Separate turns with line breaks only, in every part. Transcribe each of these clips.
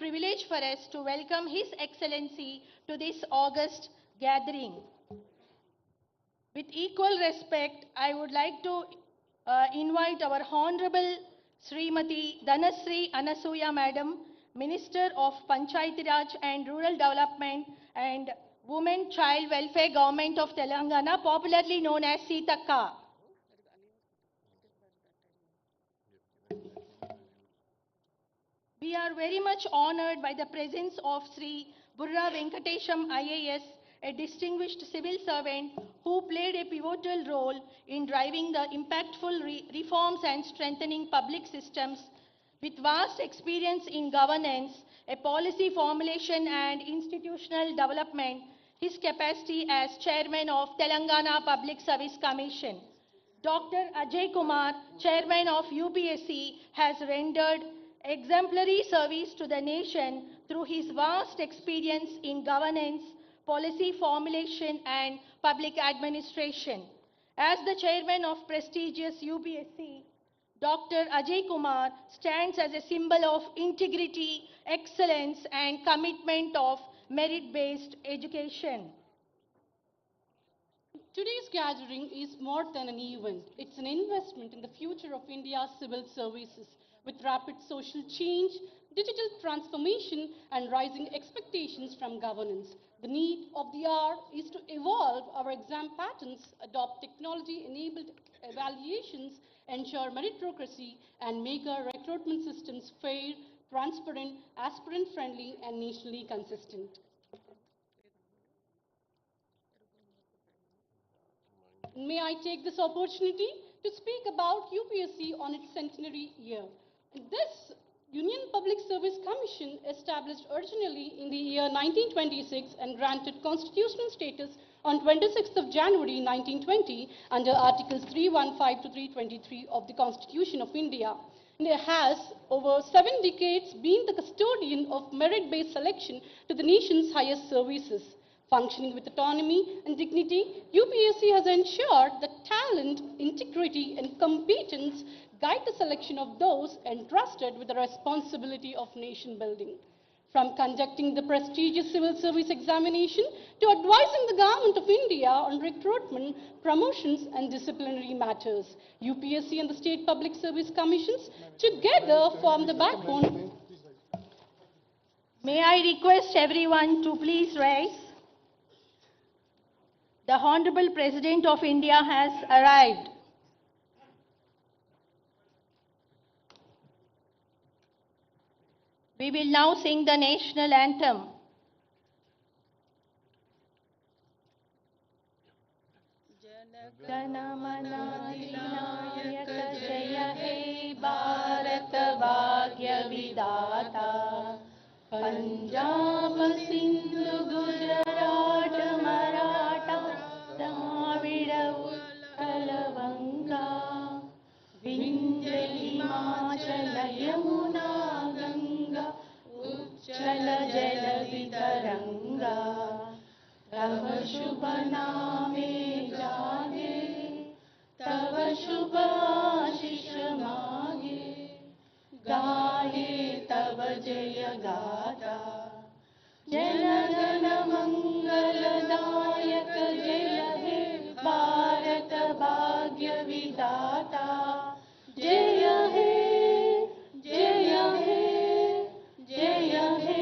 privilege for us to welcome His Excellency to this august gathering. With equal respect, I would like to invite our Honorable Srimati Dhanasri Anasuya Madam, Minister of Panchayati Raj and Rural Development and Women Child Welfare Government of Telangana, popularly known as Sitaka. We are very much honored by the presence of Sri Burra Venkatesham IAS, a distinguished civil servant who played a pivotal role in driving the impactful reforms and strengthening public systems. With vast experience in governance, a policy formulation and institutional development, his capacity as Chairman of Telangana Public Service Commission. Dr. Ajay Kumar, Chairman of UPSC, has rendered exemplary service to the nation through his vast experience in governance, policy formulation, and public administration. As the chairman of prestigious UPSC, Dr. Ajay Kumar stands as a symbol of integrity, excellence, and commitment of merit-based education.
Today's gathering is more than an event. It's an investment in the future of India's civil services. With rapid social change, digital transformation, and rising expectations from governance, the need of the hour is to evolve our exam patterns, adopt technology-enabled evaluations, ensure meritocracy, and make our recruitment systems fair, transparent, aspirant-friendly, and nationally consistent. May I take this opportunity to speak about UPSC on its centenary year. This Union Public Service Commission, established originally in the year 1926 and granted constitutional status on 26th of January 1920 under Articles 315 to 323 of the Constitution of India. And it has, over 7 decades, been the custodian of merit-based selection to the nation's highest services. Functioning with autonomy and dignity, UPSC has ensured that talent, integrity, and competence guide the selection of those entrusted with the responsibility of nation building. From conducting the prestigious civil service examination to advising the Government of India on recruitment, promotions, and disciplinary matters, UPSC and the State Public Service Commissions together form the backbone.
May I request everyone to please rise? The Honorable President of India has arrived. We will now sing the national anthem. Janamana Adinayaka Jaya He Bharat Bhagya Vidata Punjab Sindhu Gujarat Maratha Dravida Utkal Vanga Vindhya Himachala Yamuna Ganga Uchala Jala Vitaranga Tava Shubha Name Jage Tava Shubha Ashish Mage Gaye Tava Jaya Gata Jana Jana Mangala Dayak Jaya He Bharat Bhagya Vidata Jaya He Jaya He Jaya He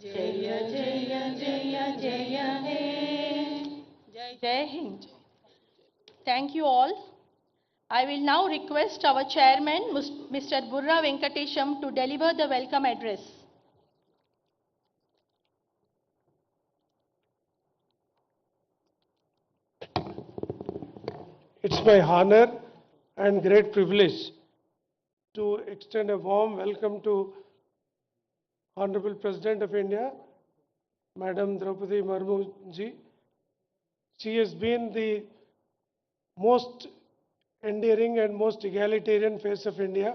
Jaya Jaya Jaya Jaya He Jai Hind. Thank you all. I will now request our chairman, Mr. Burra Venkatesham, to deliver the welcome address.
It's my honor and great privilege to extend a warm welcome to Honorable President of India, Madam Droupadi Murmu ji. She has been the most endearing and most egalitarian face of India.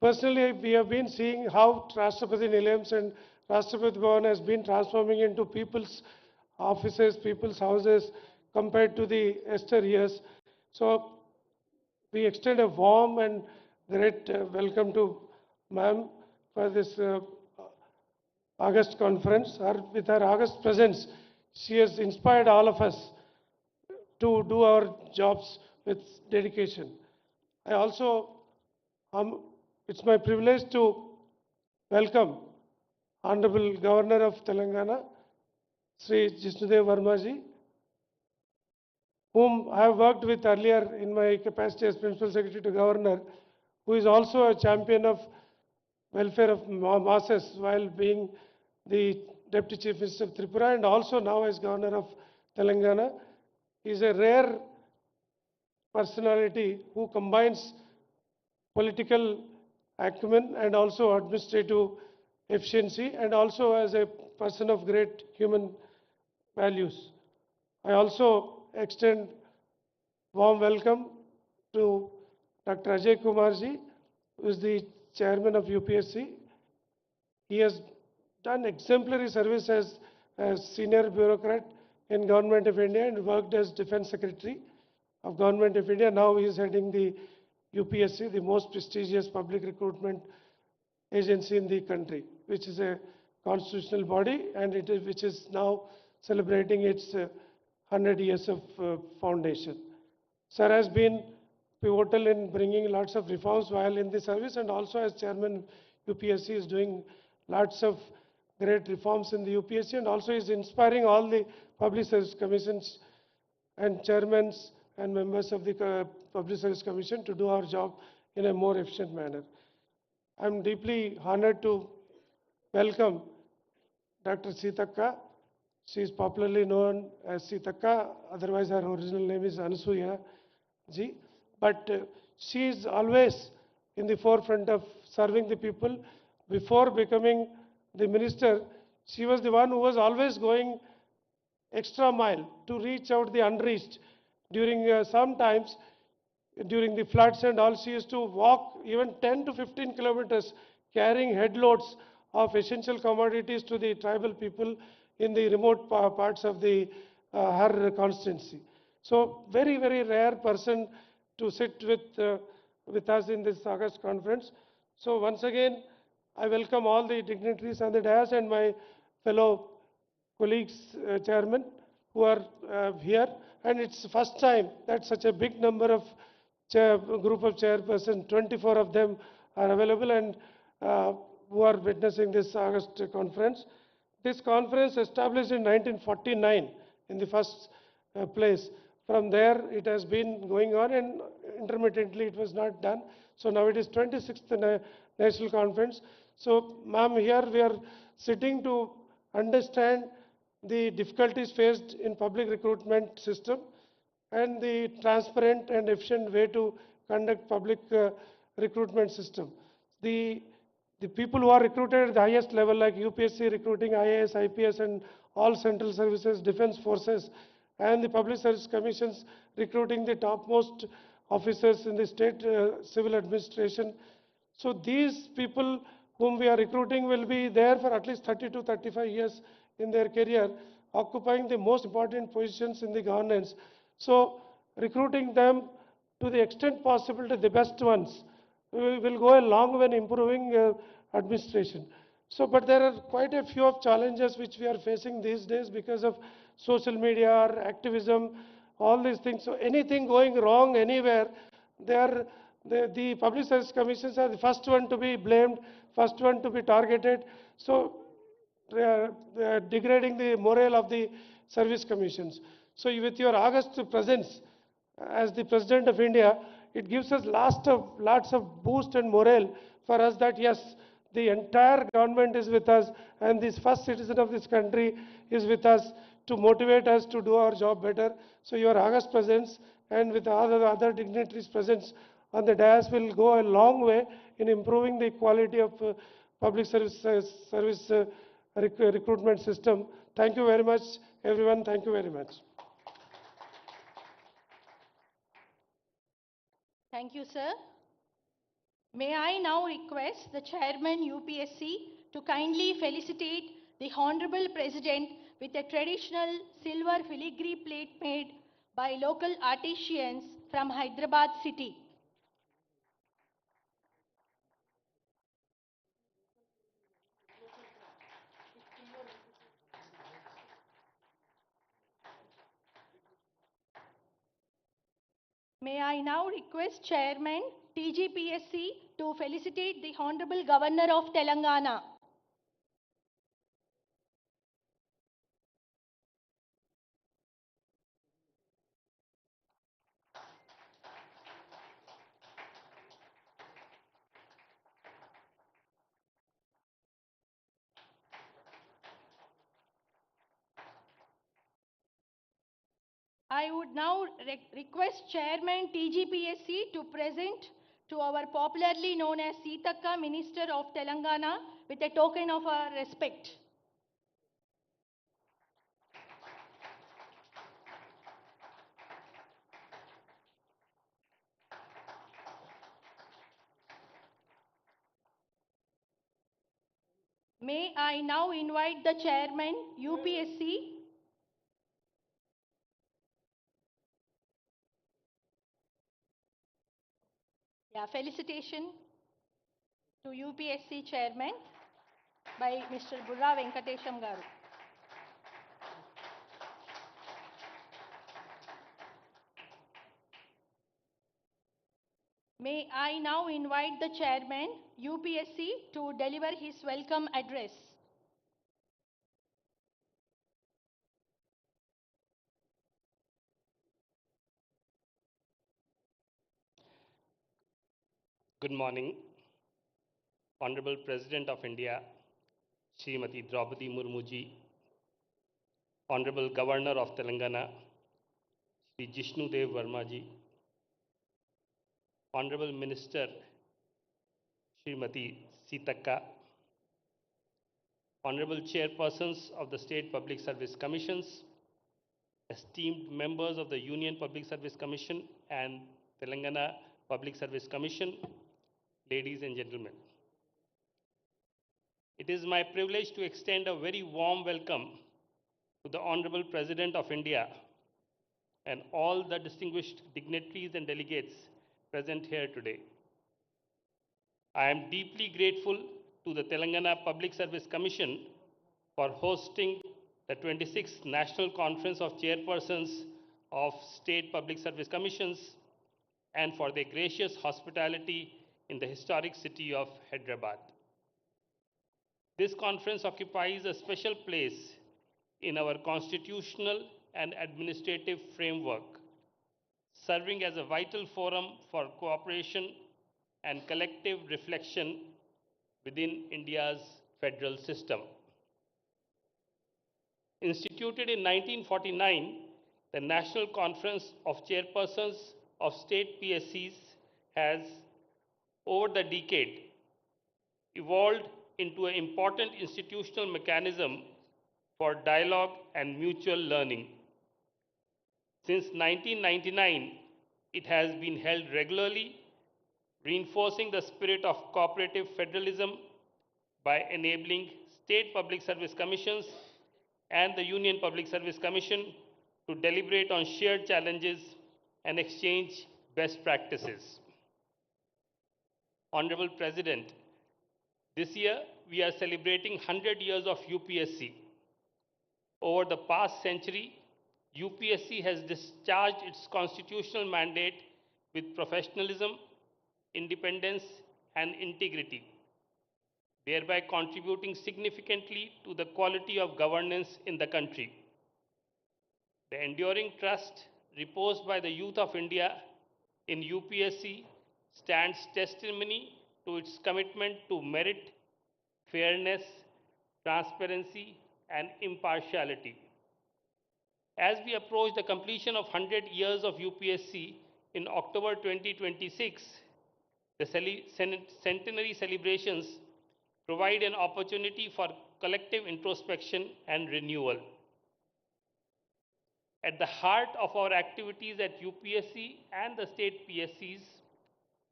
Personally, we have been seeing how Rashtrapati Nilayams and Rashtrapati Bhavan has been transforming into people's offices, people's houses compared to the years. So we extend a warm and great welcome to ma'am for this August conference. With her August presence, she has inspired all of us to do our jobs with dedication. I also, it's my privilege to welcome Honorable Governor of Telangana, Sri Jishnudev Varmaji, whom I have worked with earlier in my capacity as Principal Secretary to Governor, who is also a champion of welfare of masses while being the Deputy Chief Minister of Tripura and also now as Governor of Telangana. He is a rare personality who combines political acumen and also administrative efficiency and also as a person of great human values. I also extend warm welcome to Dr. Ajay Kumarji, who is the chairman of UPSC. He has done exemplary service as a senior bureaucrat in Government of India and worked as Defense Secretary of Government of India. Now he is heading the UPSC, the most prestigious public recruitment agency in the country, which is a constitutional body and which is now celebrating its 100 years of foundation. Sir has been pivotal in bringing lots of reforms while in the service and also as chairman UPSC is doing lots of great reforms in the UPSC and also is inspiring all the public service commissions and chairmen and members of the Public Service Commission to do our job in a more efficient manner. I am deeply honored to welcome Dr. Sitaka. She is popularly known as Sitaka, otherwise her original name is Anasuya ji. But she is always in the forefront of serving the people. Before becoming the minister, she was the one who was always going extra mile to reach out the unreached. During sometimes during the floods and all, she used to walk even 10 to 15 kilometers carrying headloads of essential commodities to the tribal people in the remote parts of the her constituency. So very, very rare person to sit with us in this August conference. So once again, I welcome all the dignitaries on the dais and my fellow colleagues, chairman, who are here. And it's the first time that such a big number of group of chairpersons, 24 of them are available and who are witnessing this August conference. This conference established in 1949 in the first place. From there, it has been going on and intermittently it was not done. So now it is 26th National Conference. So, ma'am, here we are sitting to understand the difficulties faced in public recruitment system and the transparent and efficient way to conduct public recruitment system. The people who are recruited at the highest level like UPSC recruiting IAS, IPS and all central services, defense forces and the public service commissions recruiting the topmost officers in the state civil administration. So these people whom we are recruiting will be there for at least 30 to 35 years in their career, occupying the most important positions in the governance. So recruiting them to the extent possible to the best ones will go a long way in improving administration. So, but there are quite a few of challenges which we are facing these days because of social media, or activism, all these things. So anything going wrong anywhere, the public service commissions are the first one to be blamed, first one to be targeted. So they are degrading the morale of the service commissions. So with your August presence as the President of India, it gives us lots of boost and morale for us that yes, the entire government is with us and this first citizen of this country is with us to motivate us to do our job better. So your August presence and with all the other dignitaries' presence on the dais will go a long way in improving the quality of public service recruitment system. Thank you very much, everyone. Thank you very much.
Thank you, sir. May I now request the Chairman UPSC to kindly felicitate the Honorable President with a traditional silver filigree plate made by local artisans from Hyderabad city. I now request Chairman TGPSC to felicitate the Honorable Governor of Telangana. I would now request Chairman TGPSC to present to our popularly known as Sitaka Minister of Telangana with a token of our respect. May I now invite the Chairman UPSC. Yeah, felicitation to UPSC Chairman by Mr. Burra Venkatesham Garu. May I now invite the Chairman UPSC to deliver his welcome address.
Good morning, Honorable President of India, Smt.Droupadi Murmu ji, Honorable Governor of Telangana, Shri Jishnudev Verma ji, Honorable Minister Srimati Sitaka, Honorable Chairpersons of the State Public Service Commissions, esteemed members of the Union Public Service Commission and Telangana Public Service Commission, ladies and gentlemen. It is my privilege to extend a very warm welcome to the Honorable President of India and all the distinguished dignitaries and delegates present here today. I am deeply grateful to the Telangana Public Service Commission for hosting the 26th National Conference of Chairpersons of State Public Service Commissions and for their gracious hospitality in the historic city of Hyderabad. This conference occupies a special place in our constitutional and administrative framework, serving as a vital forum for cooperation and collective reflection within India's federal system. Instituted in 1949, the National Conference of Chairpersons of State PSCs has, over the decade, evolved into an important institutional mechanism for dialogue and mutual learning. Since 1999, it has been held regularly, reinforcing the spirit of cooperative federalism by enabling state public service commissions and the Union Public Service Commission to deliberate on shared challenges and exchange best practices. Honorable President, this year we are celebrating 100 years of UPSC. Over the past century, UPSC has discharged its constitutional mandate with professionalism, independence, and integrity, thereby contributing significantly to the quality of governance in the country. The enduring trust reposed by the youth of India in UPSC stands testimony to its commitment to merit, fairness, transparency, and impartiality. As we approach the completion of 100 years of UPSC in October 2026, the centenary celebrations provide an opportunity for collective introspection and renewal. At the heart of our activities at UPSC and the state PSCs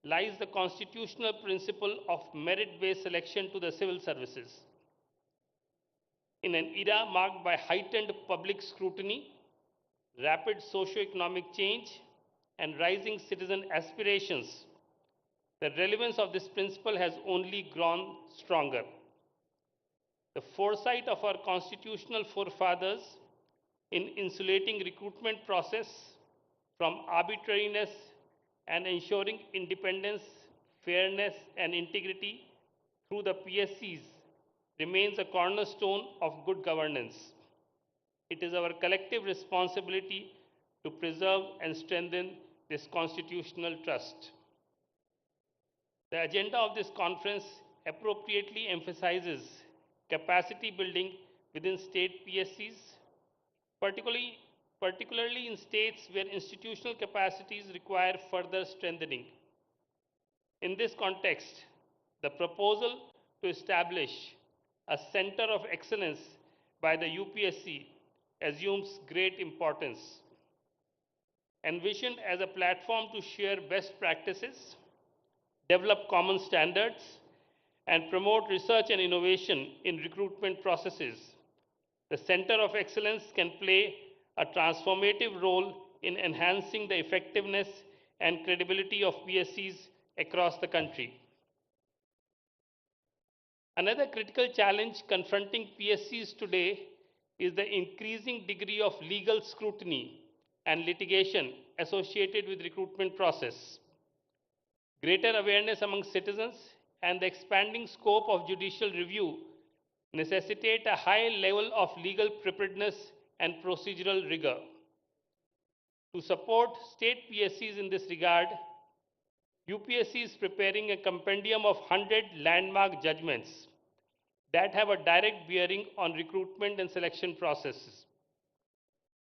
lies the constitutional principle of merit-based selection to the civil services. In an era marked by heightened public scrutiny, rapid socio-economic change, and rising citizen aspirations, the relevance of this principle has only grown stronger. The foresight of our constitutional forefathers in insulating recruitment process from arbitrariness and ensuring independence, fairness, and integrity through the PSCs remains a cornerstone of good governance. It is our collective responsibility to preserve and strengthen this constitutional trust. The agenda of this conference appropriately emphasizes capacity building within state PSCs, particularly, particularly in states where institutional capacities require further strengthening. In this context, the proposal to establish a Center of Excellence by the UPSC assumes great importance. Envisioned as a platform to share best practices, develop common standards, and promote research and innovation in recruitment processes, the Center of Excellence can play a transformative role in enhancing the effectiveness and credibility of PSCs across the country. Another critical challenge confronting PSCs today is the increasing degree of legal scrutiny and litigation associated with recruitment process. Greater awareness among citizens and the expanding scope of judicial review necessitate a high level of legal preparedness and procedural rigor. To support state PSCs in this regard, UPSC is preparing a compendium of 100 landmark judgments that have a direct bearing on recruitment and selection processes.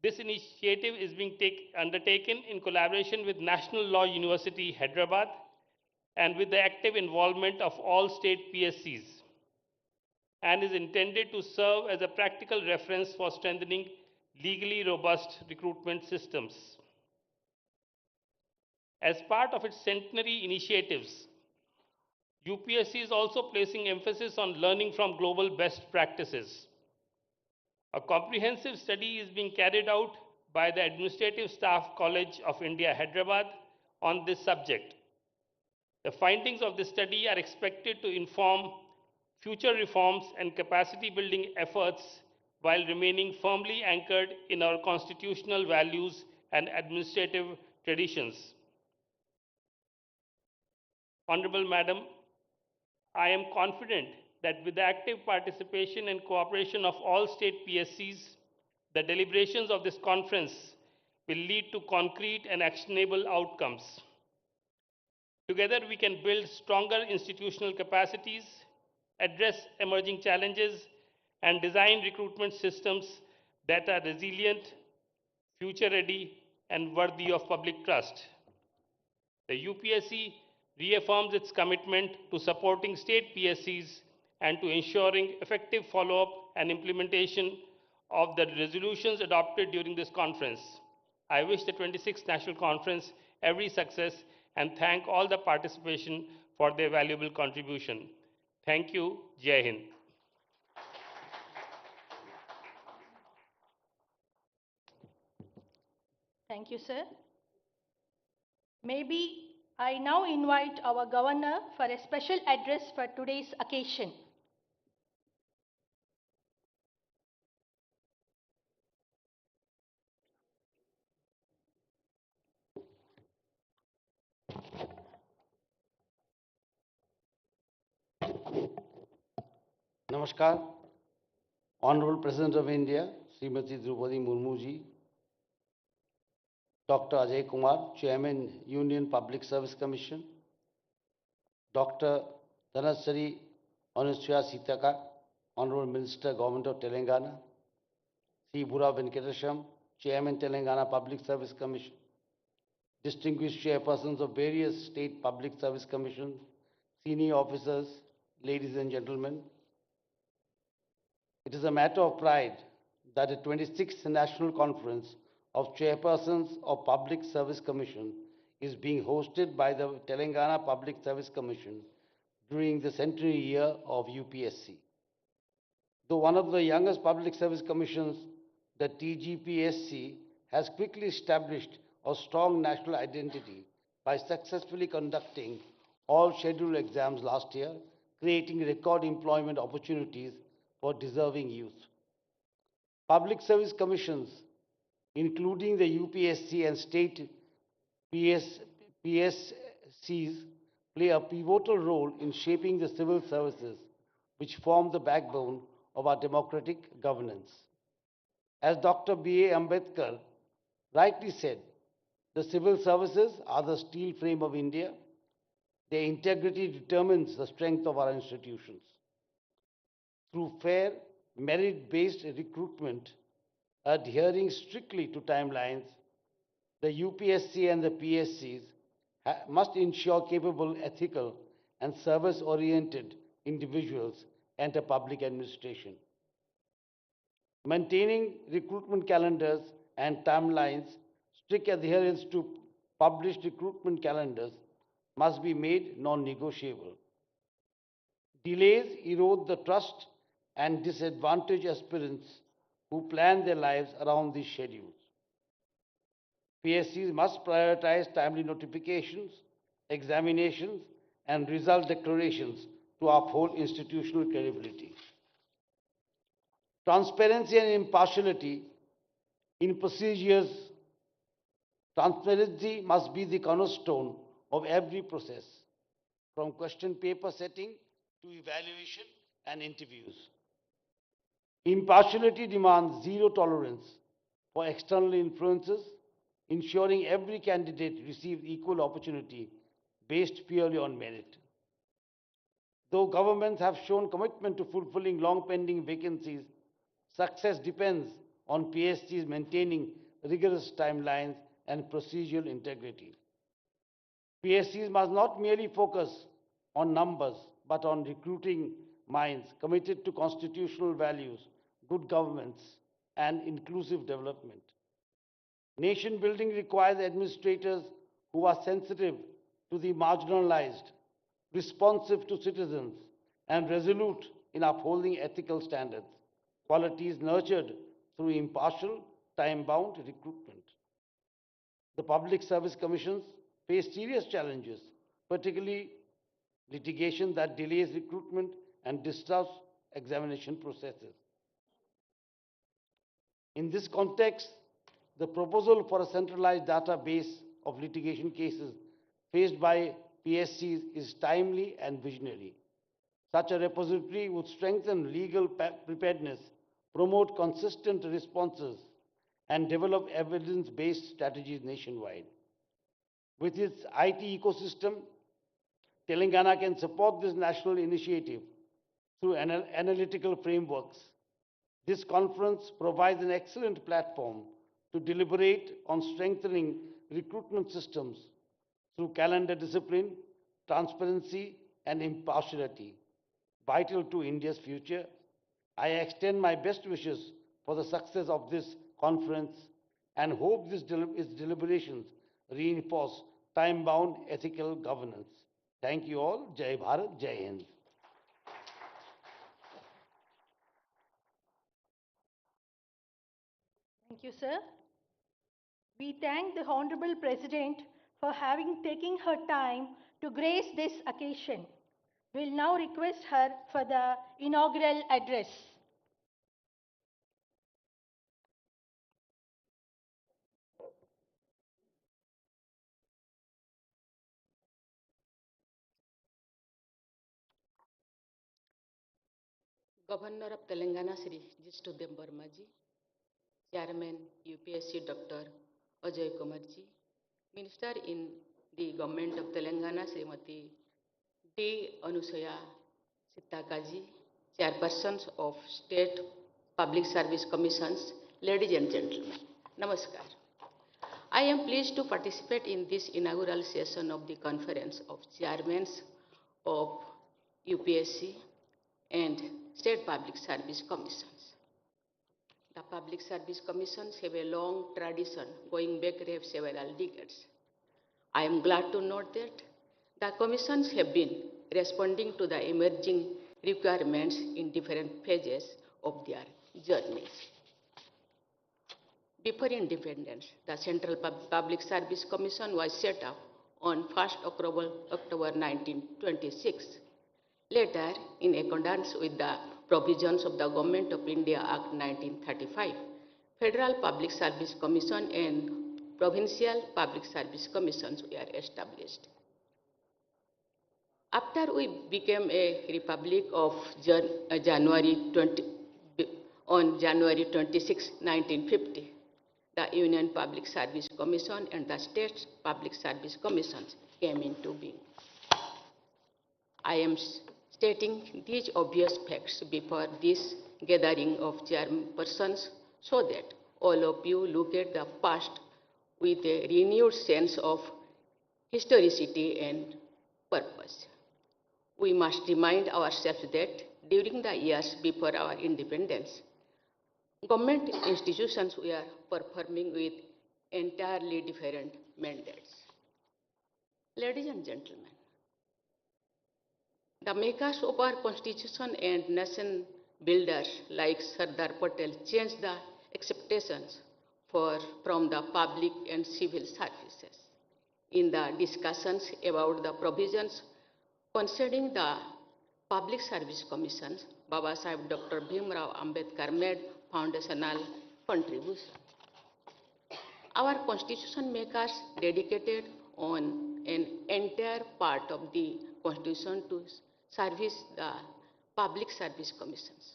This initiative is being undertaken in collaboration with National Law University, Hyderabad, and with the active involvement of all state PSCs, and is intended to serve as a practical reference for strengthening legally robust recruitment systems. As part of its centenary initiatives, UPSC is also placing emphasis on learning from global best practices. A comprehensive study is being carried out by the Administrative Staff College of India, Hyderabad, on this subject. The findings of this study are expected to inform future reforms and capacity building efforts while remaining firmly anchored in our constitutional values and administrative traditions. Honorable Madam, I am confident that with the active participation and cooperation of all state PSCs, the deliberations of this conference will lead to concrete and actionable outcomes. Together, we can build stronger institutional capacities, address emerging challenges, and design recruitment systems that are resilient, future-ready, and worthy of public trust. The UPSC reaffirms its commitment to supporting state PSCs and to ensuring effective follow-up and implementation of the resolutions adopted during this conference. I wish the 26th National Conference every success and thank all the participation for their valuable contribution. Thank you. Jai Hind.
Thank you, sir. Maybe I now invite our Governor for a special address for today's occasion.
Namaskar, Honorable President of India, Smt.Droupadi Murmu ji, Dr. Ajay Kumar, Chairman, Union Public Service Commission, Dr. Dhanasari Anusya Sitaka, Honorable Minister, Government of Telangana, C. Bura Venkatesham, Chairman, Telangana Public Service Commission, distinguished chairpersons of various state public service commissions, senior officers, ladies and gentlemen. It is a matter of pride that the 26th National Conference of Chairpersons of Public Service Commission is being hosted by the Telangana Public Service Commission during the centenary year of UPSC. Though one of the youngest public service commissions, the TGPSC has quickly established a strong national identity by successfully conducting all scheduled exams last year, creating record employment opportunities for deserving youth. Public service commissions, including the UPSC and state PSCs play a pivotal role in shaping the civil services which form the backbone of our democratic governance. As Dr. B.A. Ambedkar rightly said, the civil services are the steel frame of India. Their integrity determines the strength of our institutions. Through fair, merit-based recruitment, adhering strictly to timelines, the UPSC and the PSCs must ensure capable, ethical, and service-oriented individuals enter public administration. Maintaining recruitment calendars and timelines, strict adherence to published recruitment calendars must be made non-negotiable. Delays erode the trust and disadvantage aspirants who plan their lives around these schedules. PSCs must prioritize timely notifications, examinations, and result declarations to uphold institutional credibility. Transparency and impartiality in procedures. Transparency must be the cornerstone of every process, from question paper setting to evaluation and interviews. Impartiality demands zero tolerance for external influences, ensuring every candidate receives equal opportunity based purely on merit. Though governments have shown commitment to fulfilling long pending vacancies, success depends on PSCs maintaining rigorous timelines and procedural integrity. PSCs must not merely focus on numbers, but on recruiting minds committed to constitutional values, good governance, and inclusive development. Nation building requires administrators who are sensitive to the marginalized, responsive to citizens, and resolute in upholding ethical standards, qualities nurtured through impartial, time-bound recruitment. The public service commissions face serious challenges, particularly litigation that delays recruitment and disrupts examination processes. In this context, the proposal for a centralized database of litigation cases faced by PSCs is timely and visionary. Such a repository would strengthen legal preparedness, promote consistent responses, and develop evidence-based strategies nationwide. With its IT ecosystem, Telangana can support this national initiative through analytical frameworks. This conference provides an excellent platform to deliberate on strengthening recruitment systems through calendar discipline, transparency, and impartiality, vital to India's future. I extend my best wishes for the success of this conference and hope its deliberations reinforce time-bound ethical governance. Thank you all. Jai Bharat, Jai Hind.
Thank you, sir. We thank the Honorable President for having taken her time to grace this occasion. We'll now request her for the inaugural address.
Governor of Telangana, Sri Smt.Droupadi Murmu ji, Chairman UPSC Dr. Ajay Kumar ji, Minister in the Government of Telangana, Srimati D. Anusaya Sitaka ji, Chairpersons of State Public Service Commissions, ladies and gentlemen, Namaskar. I am pleased to participate in this inaugural session of the Conference of Chairmen of UPSC and State Public Service Commissions. The Public Service Commissions have a long tradition going back several decades. I am glad to note that the commissions have been responding to the emerging requirements in different phases of their journeys. Before independence, the Central Public Service Commission was set up on 1st October 1926. Later, in accordance with the provisions of the Government of India Act 1935, Federal Public Service Commission and provincial public service commissions were established. After we became a republic of on January 26, 1950, the Union Public Service Commission and the State Public Service Commissions came into being. I am stating these obvious facts before this gathering of chairpersons so that all of you look at the past with a renewed sense of historicity and purpose. We must remind ourselves that during the years before our independence, government institutions were performing with entirely different mandates. Ladies and gentlemen, the makers of our constitution and nation builders like Sardar Patel changed the expectations from the public and civil services. In the discussions about the provisions concerning the Public Service Commissions, Baba Sahib Dr. Bhimrao Ambedkar made foundational contribution. Our constitution makers dedicated on an entire part of the constitution to service the Public Service Commissions.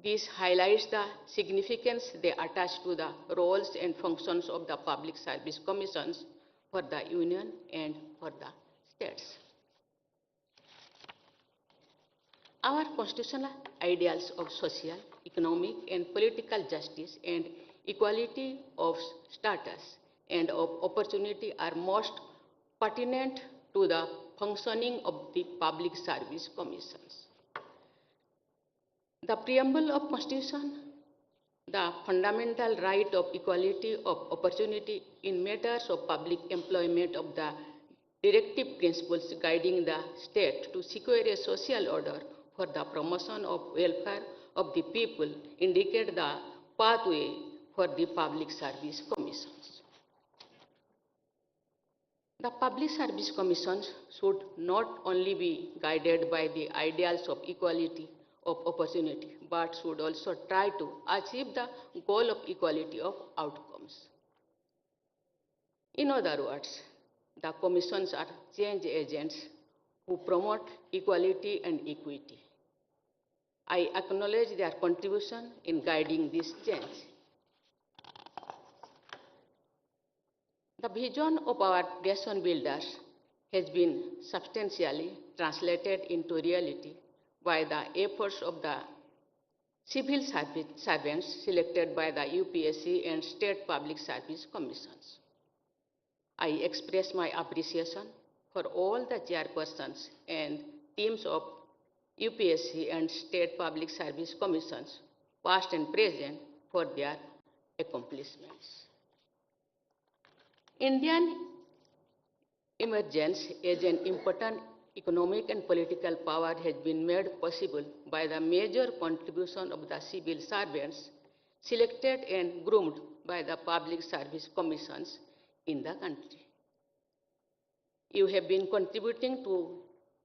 This highlights the significance they attach to the roles and functions of the Public Service Commissions for the Union and for the states. Our constitutional ideals of social, economic, and political justice and equality of status and of opportunity are most pertinent to the functioning of the Public Service Commissions. The preamble of Constitution, the fundamental right of equality of opportunity in matters of public employment of the directive principles guiding the state to secure a social order for the promotion of welfare of the people indicate the pathway for the Public Service Commissions. The Public Service Commissions should not only be guided by the ideals of equality of opportunity, but should also try to achieve the goal of equality of outcomes. In other words, the commissions are change agents who promote equality and equity. I acknowledge their contribution in guiding this change. The vision of our nation builders has been substantially translated into reality by the efforts of the civil servants selected by the UPSC and State Public Service Commissions. I express my appreciation for all the chairpersons and teams of UPSC and State Public Service Commissions, past and present, for their accomplishments. Indian emergence as an important economic and political power has been made possible by the major contribution of the civil servants selected and groomed by the Public Service Commissions in the country. You have been contributing to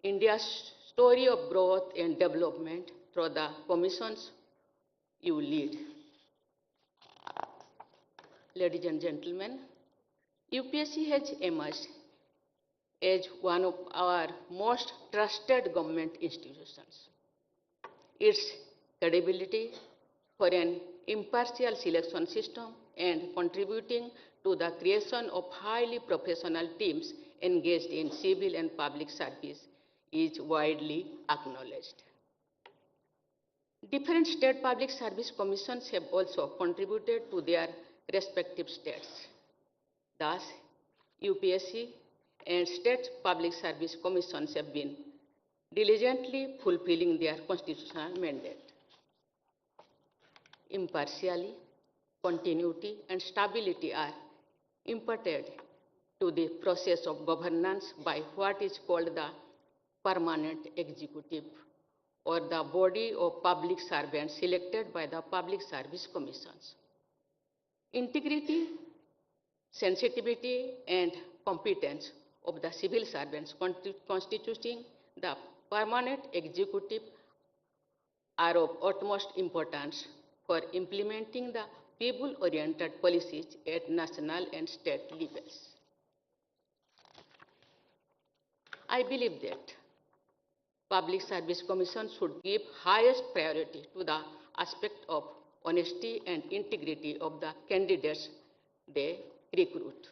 India's story of growth and development through the commissions you lead. Ladies and gentlemen, UPSC has emerged as one of our most trusted government institutions. Its credibility for an impartial selection system and contributing to the creation of highly professional teams engaged in civil and public service is widely acknowledged. Different state public service commissions have also contributed to their respective states. Thus, UPSC and state public service commissions have been diligently fulfilling their constitutional mandate. Impartiality, continuity, and stability are imparted to the process of governance by what is called the permanent executive, or the body of public servants selected by the public service commissions. Integrity, sensitivity, and competence of the civil servants constituting the permanent executive are of utmost importance for implementing the people-oriented policies at national and state levels. I believe that Public Service Commission should give highest priority to the aspect of honesty and integrity of the candidates they recruit.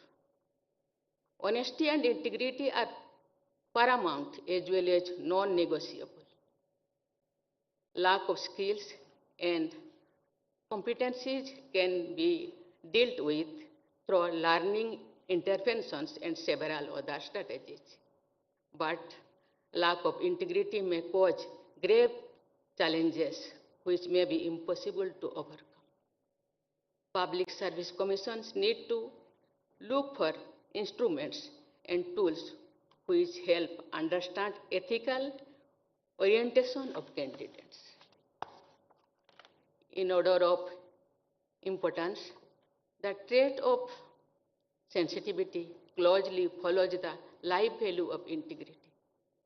Honesty and integrity are paramount as well as non-negotiable. Lack of skills and competencies can be dealt with through learning interventions and several other strategies. But lack of integrity may cause grave challenges which may be impossible to overcome. Public Service Commissions need to look for instruments and tools which help understand ethical orientation of candidates. In order of importance, the trait of sensitivity closely follows the life value of integrity.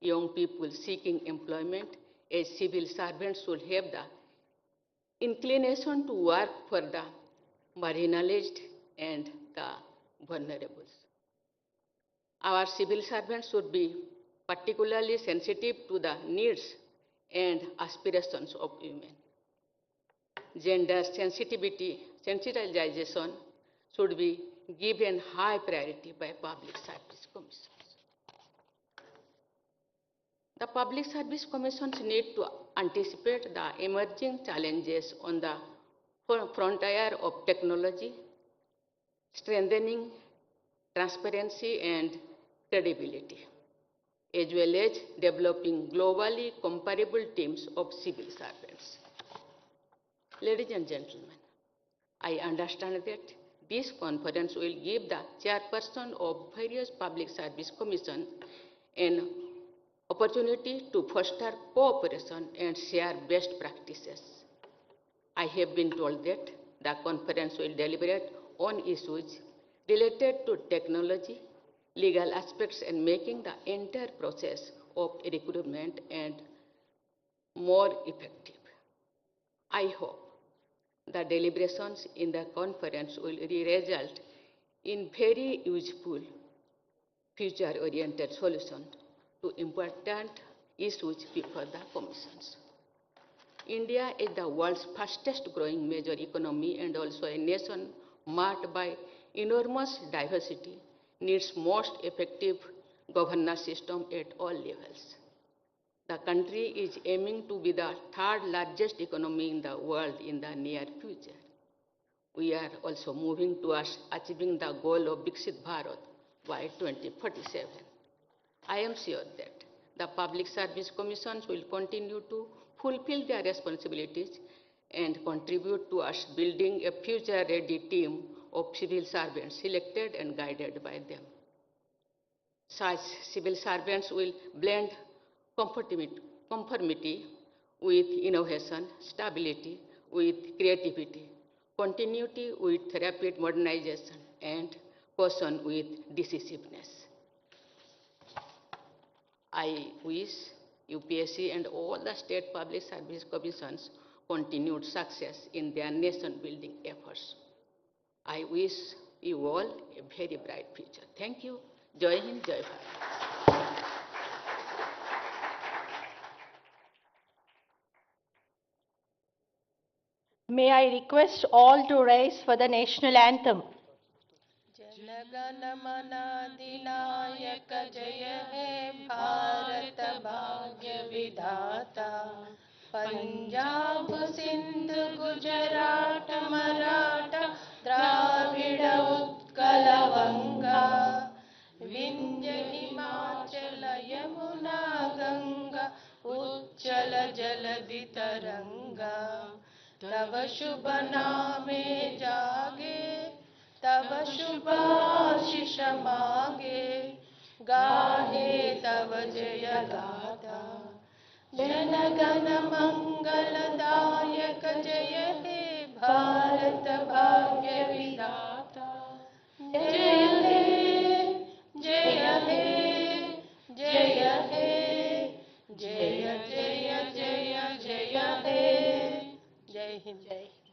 Young people seeking employment as civil servants should have the inclination to work for the marginalized and the vulnerable. Our civil servants should be particularly sensitive to the needs and aspirations of women. Gender sensitization should be given high priority by Public Service Commissions. The Public Service Commissions need to anticipate the emerging challenges on the frontier of technology, strengthening transparency and credibility, as well as developing globally comparable teams of civil servants. Ladies and gentlemen, I understand that this conference will give the chairperson of various public service commissions an opportunity to foster cooperation and share best practices. I have been told that the conference will deliberate on issues related to technology, legal aspects, and making the entire process of recruitment and more effective. I hope the deliberations in the conference will result in very useful, future-oriented solutions to important issues before the commissions. India is the world's fastest growing major economy and also a nation marked by enormous diversity, needs most effective governance system at all levels. The country is aiming to be the third largest economy in the world in the near future. We are also moving towards achieving the goal of Viksit Bharat by 2047. I am sure that the Public Service Commissions will continue to fulfill their responsibilities and contribute towards building a future-ready team of civil servants selected and guided by them. Such civil servants will blend conformity with innovation, stability with creativity, continuity with rapid modernization, and caution with decisiveness. I wish UPSC and all the state public service commissions continued success in their nation-building efforts. I wish you all a very bright future. Thank you. Jai Hind, Jai Bharat.
May I request all to rise for the national anthem.
जनगण अधिनायक जय हे भारत भाग्य विधाता पंजाब सिंध गुजरात मराठा द्राविड़ उत्कल गंगा विंध्य हिमाचल यमुना गंगा उच्चल जलधि तरंगा तव शुभ नामे जागे तब शुभ आशीष मांगे गाहे तब जय गाथा जन गण मंगलदायक जय हे भारत भाग्य विधाता जय हे जय हे जय हे जय जय जय जय हे जय हिंद।